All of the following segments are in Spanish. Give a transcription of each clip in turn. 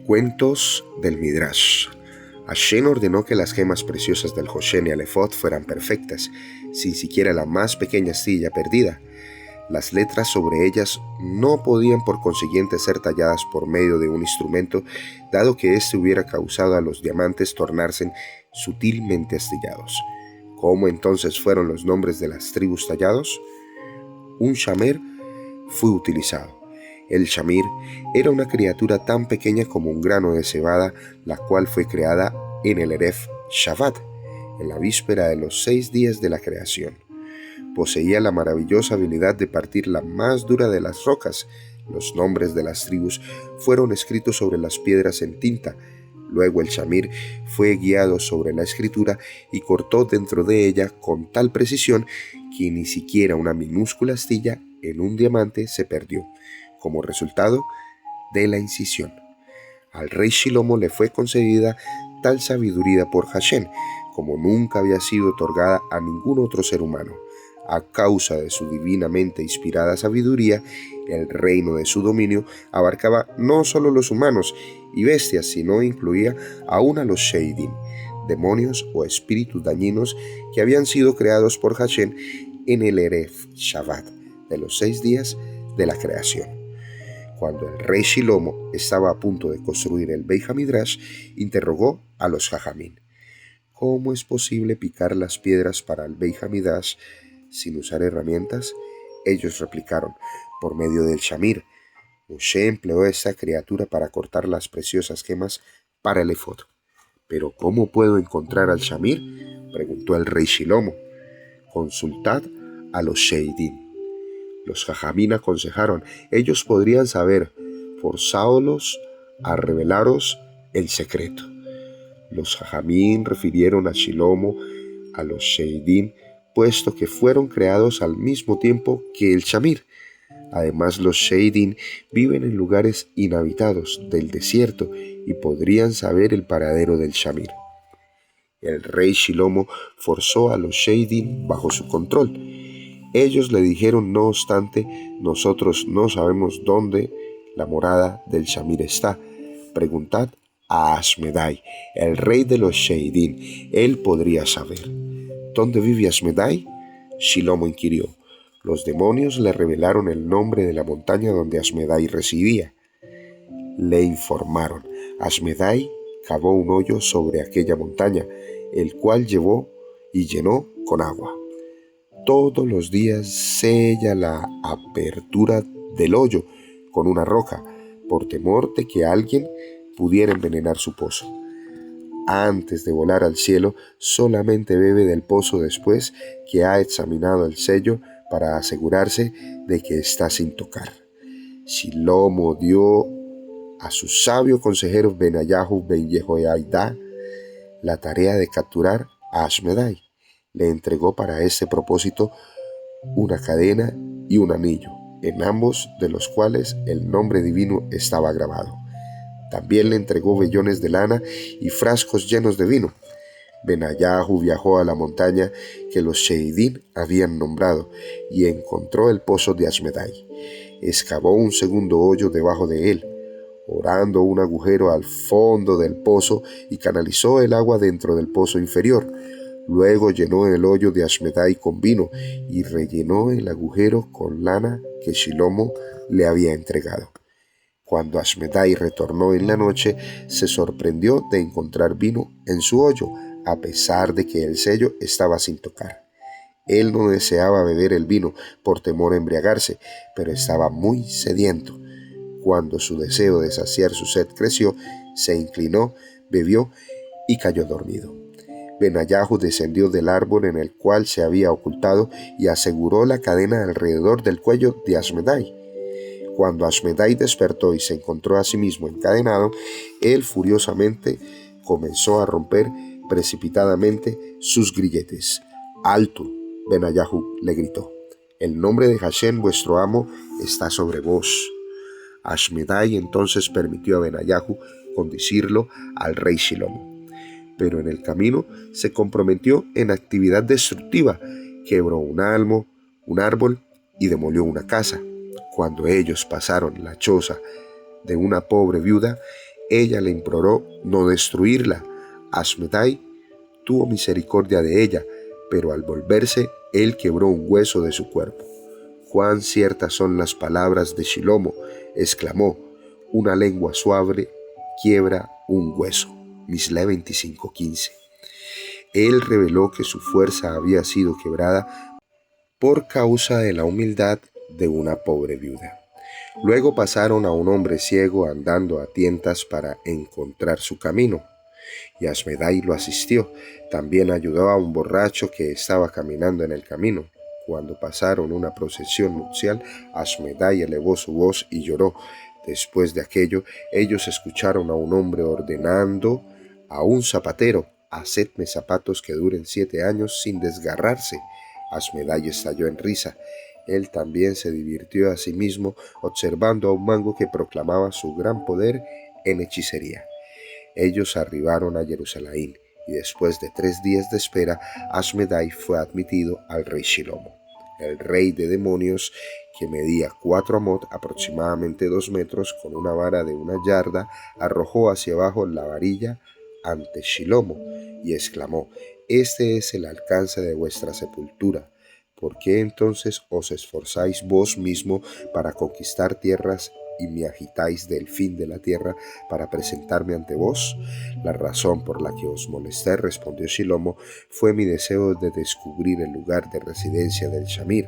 Cuentos del Midrash. Hashem ordenó que las gemas preciosas del Hoshen y el efod fueran perfectas, sin siquiera la más pequeña astilla perdida. Las letras sobre ellas no podían por consiguiente ser talladas por medio de un instrumento, dado que éste hubiera causado a los diamantes tornarse sutilmente astillados. ¿Cómo entonces fueron los nombres de las tribus tallados? Un shamer fue utilizado. El shamir era una criatura tan pequeña como un grano de cebada, la cual fue creada en el Erev Shabbat, en la víspera de los 6 días de la creación. Poseía la maravillosa habilidad de partir la más dura de las rocas. Los nombres de las tribus fueron escritos sobre las piedras en tinta. Luego el shamir fue guiado sobre la escritura y cortó dentro de ella con tal precisión que ni siquiera una minúscula astilla en un diamante se perdió, como resultado de la incisión. Al rey Shilomo le fue concedida tal sabiduría por Hashem, como nunca había sido otorgada a ningún otro ser humano. A causa de su divinamente inspirada sabiduría, el reino de su dominio abarcaba no solo los humanos y bestias, sino incluía aún a los Sheidim, demonios o espíritus dañinos que habían sido creados por Hashem en el Erev Shabbat de los 6 días de la creación. Cuando el rey Shilomo estaba a punto de construir el Beit HaMidrash, interrogó a los Jajamín: ¿cómo es posible picar las piedras para el Beit HaMidrash sin usar herramientas? Ellos replicaron: por medio del shamir. Moshe empleó esta criatura para cortar las preciosas gemas para el efod. ¿Pero cómo puedo encontrar al shamir?, preguntó el rey Shilomo. Consultad a los Sheidim. Los Jajamín aconsejaron: ellos podrían saber, forzádolos a revelaros el secreto. Los Jajamín refirieron a Shilomo a los Sheidim, puesto que fueron creados al mismo tiempo que el shamir. Además, los Sheidim viven en lugares inhabitados del desierto y podrían saber el paradero del shamir. El rey Shilomo forzó a los Sheidim bajo su control. Ellos le dijeron: no obstante, nosotros no sabemos dónde la morada del shamir está. Preguntad a Ashmedai, el rey de los Sheidim. Él podría saber. ¿Dónde vive Ashmedai?, Shilomo inquirió. Los demonios le revelaron el nombre de la montaña donde Ashmedai residía. Le informaron. Ashmedai cavó un hoyo sobre aquella montaña, el cual llevó y llenó con agua. Todos los días sella la apertura del hoyo con una roca, por temor de que alguien pudiera envenenar su pozo. Antes de volar al cielo, solamente bebe del pozo después que ha examinado el sello para asegurarse de que está sin tocar. Shilomo dio a su sabio consejero Benayahu ben Jehoiada la tarea de capturar a Ashmedai. Le entregó para este propósito una cadena y un anillo, en ambos de los cuales el nombre divino estaba grabado. También le entregó vellones de lana y frascos llenos de vino. Benayahu viajó a la montaña que los Sheidim habían nombrado y encontró el pozo de Ashmedai. Excavó un segundo hoyo debajo de él, orando un agujero al fondo del pozo, y canalizó el agua dentro del pozo inferior. Luego llenó el hoyo de Ashmedai con vino y rellenó el agujero con lana que Shilomo le había entregado. Cuando Ashmedai retornó en la noche, se sorprendió de encontrar vino en su hoyo, a pesar de que el sello estaba sin tocar. Él no deseaba beber el vino por temor a embriagarse, pero estaba muy sediento. Cuando su deseo de saciar su sed creció, se inclinó, bebió y cayó dormido. Benayahu descendió del árbol en el cual se había ocultado y aseguró la cadena alrededor del cuello de Ashmedai. Cuando Ashmedai despertó y se encontró a sí mismo encadenado, él furiosamente comenzó a romper precipitadamente sus grilletes. «¡Alto!», Benayahu le gritó. «El nombre de Hashem, vuestro amo, está sobre vos». Ashmedai entonces permitió a Benayahu conducirlo al rey Shilomo. Pero en el camino se comprometió en actividad destructiva, quebró un árbol y demolió una casa. Cuando ellos pasaron la choza de una pobre viuda, Ella le imploró no destruirla. Ashmedai tuvo misericordia de ella, pero al volverse, él quebró un hueso de su cuerpo. «Cuán ciertas son las palabras de Shilomo», exclamó, «una lengua suave quiebra un hueso». Misle 25:15. Él reveló que su fuerza había sido quebrada por causa de la humildad de una pobre viuda. Luego pasaron a un hombre ciego andando a tientas para encontrar su camino, y Ashmedai lo asistió. También ayudó a un borracho que estaba caminando en el camino. Cuando pasaron una procesión nupcial, Ashmedai elevó su voz y lloró. Después de aquello, ellos escucharon a un hombre ordenando a un zapatero: «Hacedme zapatos que duren 7 años sin desgarrarse». Ashmedai estalló en risa. Él también se divirtió a sí mismo observando a un mago que proclamaba su gran poder en hechicería. Ellos arribaron a Jerusalén y después de 3 días de espera, Ashmedai fue admitido al rey Shilomo. El rey de demonios, que medía 4 amot, aproximadamente 2 metros, con una vara de 1 yarda, arrojó hacia abajo la varilla ante Shilomo y exclamó: «Este es el alcance de vuestra sepultura. ¿Por qué entonces os esforzáis vos mismo para conquistar tierras y me agitáis del fin de la tierra para presentarme ante vos? La razón por la que os molesté», respondió Shilomo, «fue mi deseo de descubrir el lugar de residencia del Shamir.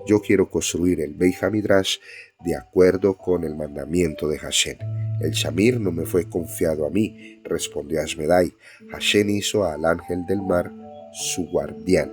Yo quiero construir el Beit HaMidrash de acuerdo con el mandamiento de Hashem». «El Shamir no me fue confiado a mí», respondió Ashmedai. «Hashem hizo al ángel del mar su guardián.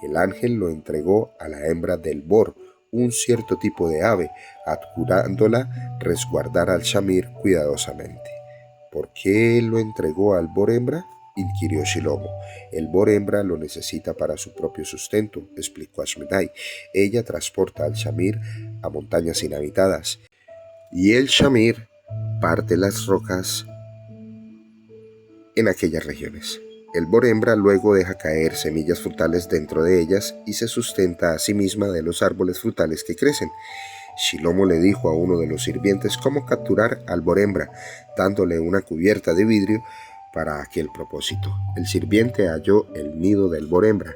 El ángel lo entregó a la hembra del Bor, un cierto tipo de ave, adjurándola resguardar al Shamir cuidadosamente». «¿Por qué lo entregó al Bor hembra?», inquirió Shilomo. «El Bor hembra lo necesita para su propio sustento», explicó Ashmedai. «Ella transporta al Shamir a montañas inhabitadas, y el Shamir parte las rocas en aquellas regiones. El Bor hembra luego deja caer semillas frutales dentro de ellas y se sustenta a sí misma de los árboles frutales que crecen». Shilomo le dijo a uno de los sirvientes cómo capturar al Bor hembra, dándole una cubierta de vidrio para aquel propósito. El sirviente halló el nido del Bor hembra.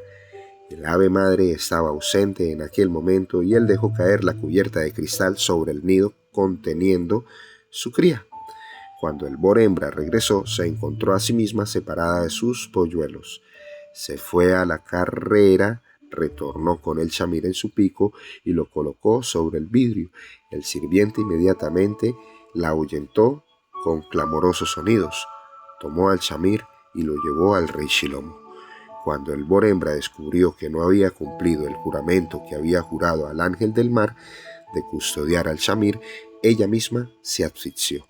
El ave madre estaba ausente en aquel momento y él dejó caer la cubierta de cristal sobre el nido conteniendo su cría. Cuando el Bor hembra regresó, se encontró a sí misma separada de sus polluelos. Se fue a la carrera, retornó con el Shamir en su pico y lo colocó sobre el vidrio. El sirviente inmediatamente la ahuyentó con clamorosos sonidos. Tomó al Shamir y lo llevó al rey Shilomo. Cuando el Bor hembra descubrió que no había cumplido el juramento que había jurado al ángel del mar de custodiar al Shamir, ella misma se asfixió.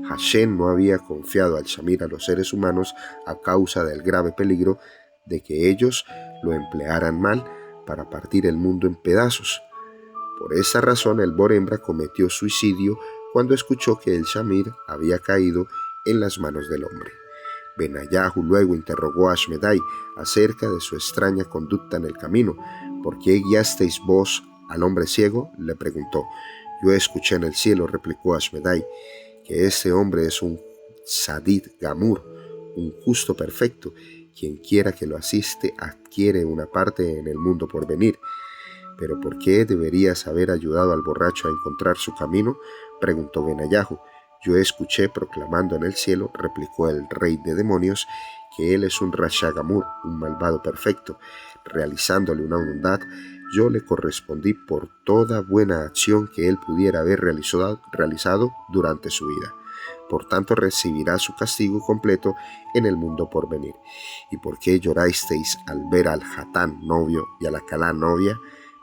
Hashem no había confiado al Shamir a los seres humanos a causa del grave peligro de que ellos lo emplearan mal para partir el mundo en pedazos. Por esa razón el Bor hembra cometió suicidio cuando escuchó que el Shamir había caído en las manos del hombre. Benayahu luego interrogó a Ashmedai acerca de su extraña conducta en el camino. «¿Por qué guiasteis vos al hombre ciego?», le preguntó. «Yo escuché en el cielo», replicó Ashmedai, «que este hombre es un Sadid Gamur, un justo perfecto. Quien quiera que lo asiste adquiere una parte en el mundo por venir». «¿Pero por qué deberías haber ayudado al borracho a encontrar su camino?», preguntó Benayahu. «Yo escuché proclamando en el cielo», replicó el rey de demonios, «que él es un Rasha Gamur, un malvado perfecto. Realizándole una bondad, yo le correspondí por toda buena acción que él pudiera haber realizado durante su vida. Por tanto recibirá su castigo completo en el mundo por venir». «¿Y por qué llorasteis al ver al Hatán novio y a la Kalá novia?»,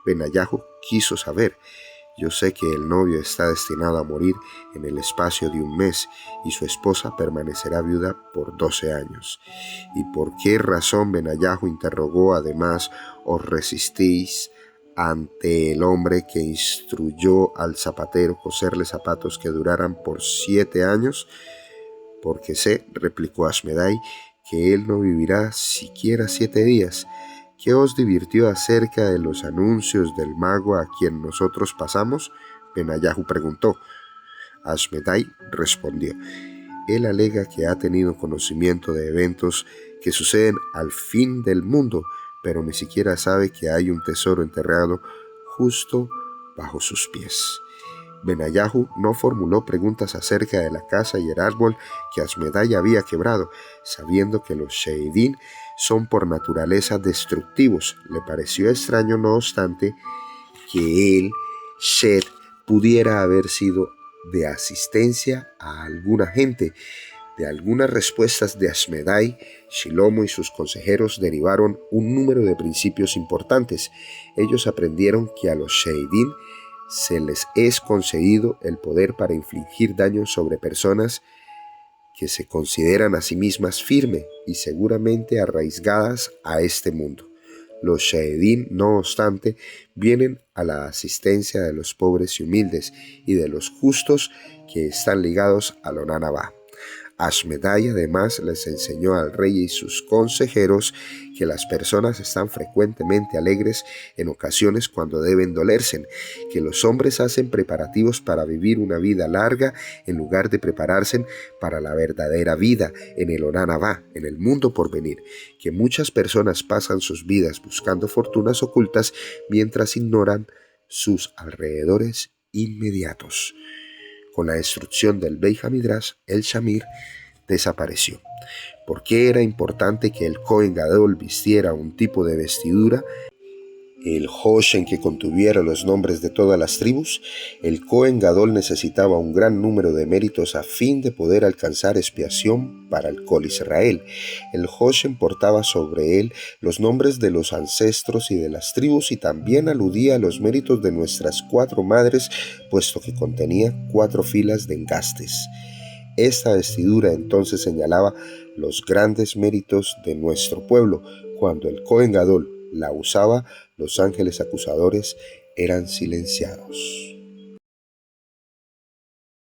Benayahu quiso saber. «Yo sé que el novio está destinado a morir en el espacio de 1 mes y su esposa permanecerá viuda por 12 años. «¿Y por qué razón?», Benayahu interrogó. «Además, os resistís ante el hombre que instruyó al zapatero coserle zapatos que duraran por 7 años. «Porque sé», replicó Ashmedai, «que él no vivirá siquiera 7 días. ¿Qué os divirtió acerca de los anuncios del mago a quien nosotros pasamos?», Benayahu preguntó. Ashmedai respondió: Él alega que ha tenido conocimiento de eventos que suceden al fin del mundo, pero ni siquiera sabe que hay un tesoro enterrado justo bajo sus pies. Benayahu no formuló preguntas acerca de la casa y el árbol que Asmedai había quebrado, sabiendo que los Sheidín son por naturaleza destructivos. Le pareció extraño, no obstante, que él, Shed, pudiera haber sido de asistencia a alguna gente. De algunas respuestas de Asmedai, Shilomo y sus consejeros derivaron un número de principios importantes. Ellos aprendieron que a los Sheidín se les es concedido el poder para infligir daño sobre personas que se consideran a sí mismas firmes y seguramente arraigadas a este mundo. Los Sheedín, no obstante, vienen a la asistencia de los pobres y humildes y de los justos que están ligados a Onanabá. Asmedai además les enseñó al rey y sus consejeros que las personas están frecuentemente alegres en ocasiones cuando deben dolerse, que los hombres hacen preparativos para vivir una vida larga en lugar de prepararse para la verdadera vida en el Onanabá, en el mundo por venir, que muchas personas pasan sus vidas buscando fortunas ocultas mientras ignoran sus alrededores inmediatos. Con la destrucción del Beit HaMidrash, el Shamir desapareció. ¿Por qué era importante que el Cohen Gadol vistiera un tipo de vestidura? El Hoshen que contuviera los nombres de todas las tribus. El Cohen Gadol necesitaba un gran número de méritos a fin de poder alcanzar expiación para el Kol Israel. El Hoshen portaba sobre él los nombres de los ancestros y de las tribus y también aludía a los méritos de nuestras 4 madres, puesto que contenía 4 filas de engastes. Esta vestidura entonces señalaba los grandes méritos de nuestro pueblo. Cuando el Cohen Gadol la usaba, los ángeles acusadores eran silenciados.